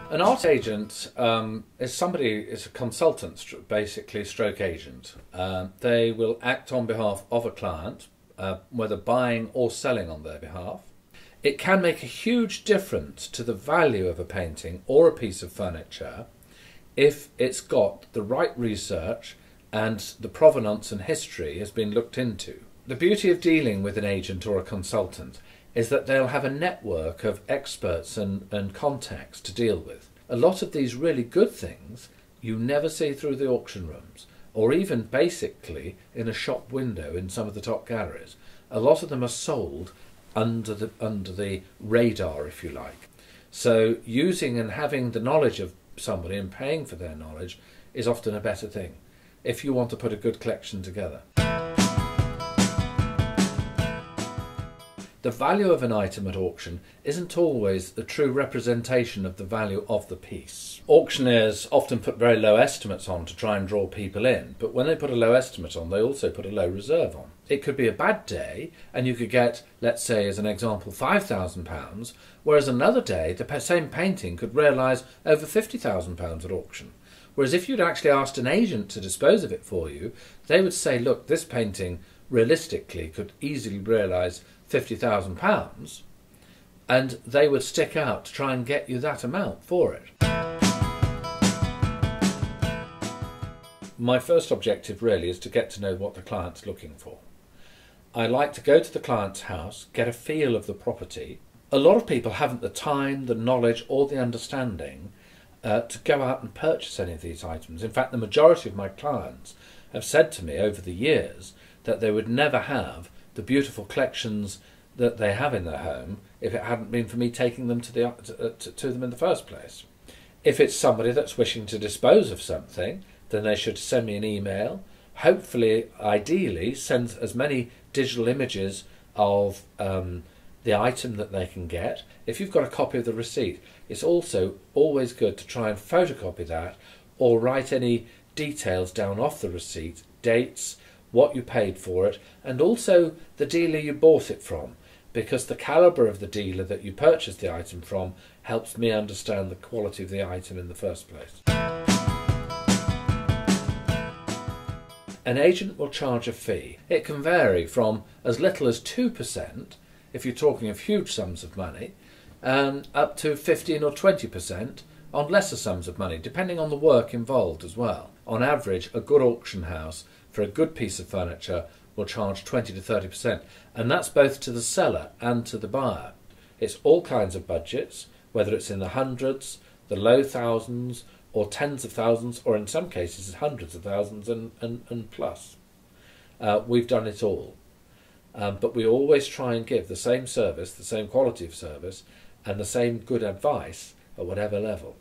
An art agent is a consultant, basically, stroke agent. They will act on behalf of a client, whether buying or selling on their behalf. It can make a huge difference to the value of a painting or a piece of furniture if it's got the right research and the provenance and history has been looked into. The beauty of dealing with an agent or a consultant is that they'll have a network of experts and contacts to deal with. A lot of these really good things you never see through the auction rooms, or even basically in a shop window in some of the top galleries. A lot of them are sold under the radar, if you like. So using and having the knowledge of somebody and paying for their knowledge is often a better thing if you want to put a good collection together. The value of an item at auction isn't always the true representation of the value of the piece. Auctioneers often put very low estimates on to try and draw people in, but when they put a low estimate on, they also put a low reserve on. It could be a bad day and you could get, let's say as an example, £5,000, whereas another day the same painting could realise over £50,000 at auction. Whereas if you'd actually asked an agent to dispose of it for you, they would say, look, this painting realistically could easily realise £50,000, and they would stick out to try and get you that amount for it. My first objective really is to get to know what the client's looking for. I like to go to the client's house, get a feel of the property. A lot of people haven't the time, the knowledge or the understanding to go out and purchase any of these items. In fact, the majority of my clients have said to me over the years that they would never have the beautiful collections that they have in their home if it hadn't been for me taking them to them in the first place. If it's somebody that's wishing to dispose of something, then they should send me an email. Hopefully, ideally, send as many digital images of the item that they can get. If you've got a copy of the receipt, it's also always good to try and photocopy that or write any details down off the receipt, dates, what you paid for it, and also the dealer you bought it from, because the calibre of the dealer that you purchased the item from helps me understand the quality of the item in the first place. An agent will charge a fee. It can vary from as little as 2%, if you're talking of huge sums of money, up to 15 or 20% on lesser sums of money, depending on the work involved as well. On average, a good auction house for a good piece of furniture will charge 20 to 30%, and that's both to the seller and to the buyer. It's all kinds of budgets, whether it's in the hundreds, the low thousands, or tens of thousands, or in some cases hundreds of thousands and plus. We've done it all. But we always try and give the same service, the same quality of service, and the same good advice at whatever level.